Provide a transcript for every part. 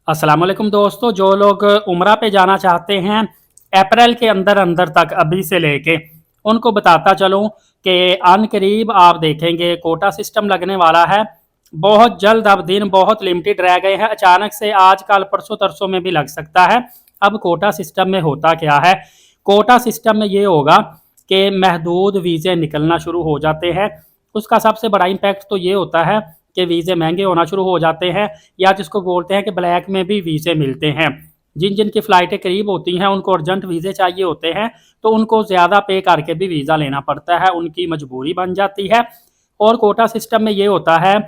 अस्सलाम वालेकुम दोस्तों, जो लोग उम्रा पे जाना चाहते हैं अप्रैल के अंदर अंदर तक अभी से लेके, उनको बताता चलूँ कि अन करीब आप देखेंगे कोटा सिस्टम लगने वाला है। बहुत जल्द, अब दिन बहुत लिमिटेड रह गए हैं, अचानक से आज कल परसों तरसों में भी लग सकता है। अब कोटा सिस्टम में होता क्या है, कोटा सिस्टम में ये होगा कि महदूद वीज़े निकलना शुरू हो जाते हैं। उसका सबसे बड़ा इम्पैक्ट तो ये होता है कि वीज़े महंगे होना शुरू हो जाते हैं, या जिसको बोलते हैं कि ब्लैक में भी वीज़े मिलते हैं। जिन जिन की फ़्लाइटें करीब होती हैं उनको अर्जेंट वीज़े चाहिए होते हैं, तो उनको ज़्यादा पे करके भी वीज़ा लेना पड़ता है, उनकी मजबूरी बन जाती है। और कोटा सिस्टम में ये होता है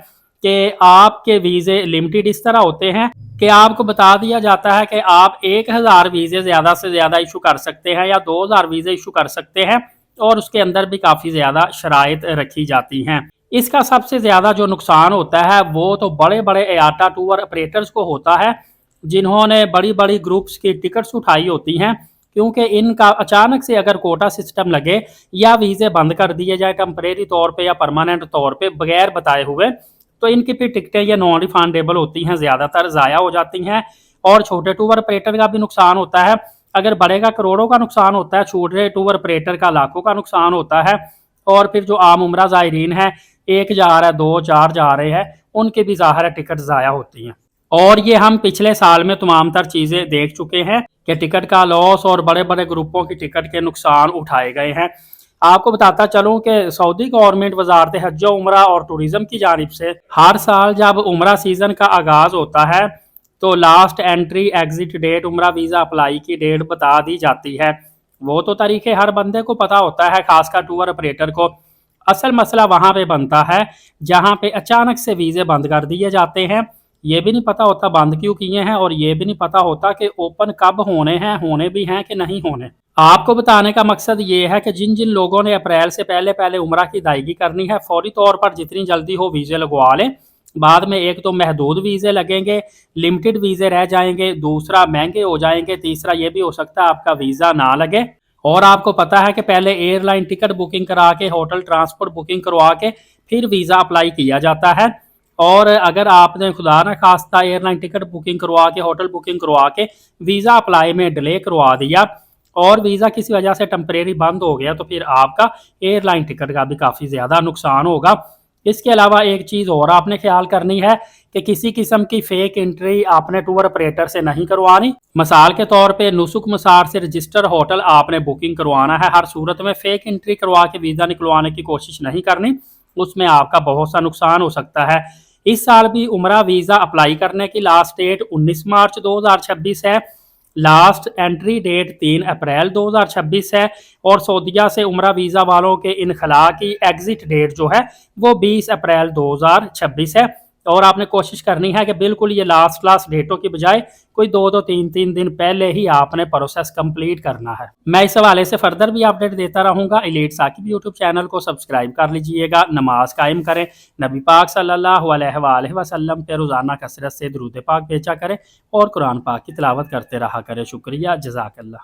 कि आपके वीज़े लिमिटेड इस तरह होते हैं कि आपको बता दिया जाता है कि आप 1000 वीज़े ज़्यादा से ज़्यादा इशू कर सकते हैं या 2000 वीज़े इशू कर सकते हैं, और उसके अंदर भी काफ़ी ज़्यादा शराइत रखी जाती हैं। इसका सबसे ज़्यादा जो नुकसान होता है वो तो बड़े बड़े एयाटा टूर ऑपरेटर्स को होता है, जिन्होंने बड़ी बड़ी ग्रुप्स की टिकट्स उठाई होती हैं, क्योंकि इनका अचानक से अगर कोटा सिस्टम लगे या वीज़े बंद कर दिए जाए टेम्परेरी तौर पे या परमानेंट तौर पे बगैर बताए हुए, तो इनकी फिर टिकटें ये नॉन रिफंडेबल होती हैं, ज़्यादातर ज़ाया हो जाती हैं। और छोटे टूर ऑपरेटर का भी नुकसान होता है, अगर बड़े का करोड़ों का नुकसान होता है, छोटे टूर ऑपरेटर का लाखों का नुकसान होता है। और फिर जो आम उम्रा ज़ायरीन है, एक जा रहा है, दो चार जा रहे हैं, उनकी भी ज़ाहिर है टिकट ज़ाया होती हैं। और ये हम पिछले साल में तमाम तर चीज़ें देख चुके हैं कि टिकट का लॉस और बड़े बड़े ग्रुपों की टिकट के नुकसान उठाए गए हैं। आपको बताता चलूँ कि सऊदी गवर्नमेंट वजारत हज उम्रा और टूरिज़्म की जानिब से हर साल जब उम्रा सीज़न का आगाज़ होता है तो लास्ट एंट्री एग्जिट डेट उम्रा वीज़ा अप्लाई की डेट बता दी जाती है। वो तो तरीके हर बंदे को पता होता है, खासकर टूर ऑपरेटर को। असल मसला वहाँ पे बनता है जहाँ पे अचानक से वीज़े बंद कर दिए जाते हैं। ये भी नहीं पता होता बंद क्यों किए हैं, और ये भी नहीं पता होता कि ओपन कब होने हैं, होने भी हैं कि नहीं होने। आपको बताने का मकसद ये है कि जिन जिन लोगों ने अप्रैल से पहले पहले उम्रा की अदायगी करनी है, फौरी तौर पर जितनी जल्दी हो वीज़े लगवा लें। बाद में एक तो महदूद वीज़े लगेंगे, लिमिटेड वीज़े रह जाएंगे, दूसरा महंगे हो जाएंगे, तीसरा ये भी हो सकता है आपका वीज़ा ना लगे। और आपको पता है कि पहले एयरलाइन टिकट बुकिंग करा के, होटल ट्रांसपोर्ट बुकिंग करवा के फिर वीज़ा अप्लाई किया जाता है। और अगर आपने खुदा न खास्ता एयरलाइन टिकट बुकिंग करवा के, होटल बुकिंग करवा के वीज़ा अप्लाई में डिले करवा दिया और वीज़ा किसी वजह से टेम्परेरी बंद हो गया, तो फिर आपका एयरलाइन टिकट का भी काफ़ी ज़्यादा नुकसान होगा। इसके अलावा एक चीज़ और आपने ख्याल करनी है कि किसी किस्म की फ़ेक एंट्री आपने टूर ऑपरेटर से नहीं करवानी। मिसाल के तौर पे नुसुक मसार से रजिस्टर होटल आपने बुकिंग करवाना है, हर सूरत में फ़ेक एंट्री करवा के वीज़ा निकलवाने की कोशिश नहीं करनी, उसमें आपका बहुत सा नुकसान हो सकता है। इस साल भी उम्रा वीज़ा अप्लाई करने की लास्ट डेट 19 मार्च 2026 है, लास्ट एंट्री डेट 3 अप्रैल 2026 है, और सऊदीया से उम्रा वीज़ा वालों के इनखला की एग्जिट डेट जो है वो 20 अप्रैल 2026 है। और आपने कोशिश करनी है कि बिल्कुल ये लास्ट डेटों की बजाय कोई दो दो तीन तीन दिन पहले ही आपने प्रोसेस कंप्लीट करना है। मैं इस हवाले से फर्दर भी अपडेट देता रहूँगा। एलीट साकिब यूट्यूब चैनल को सब्सक्राइब कर लीजिएगा, नमाज कायम करें, नबी पाक सल्लल्लाहु अलैहि वसल्लम पे रोज़ाना कसरत से दुरूद पाक भेजा करें और कुरान पाक की तिलावत करते रहा करें। शुक्रिया, जज़ाकल्लाह।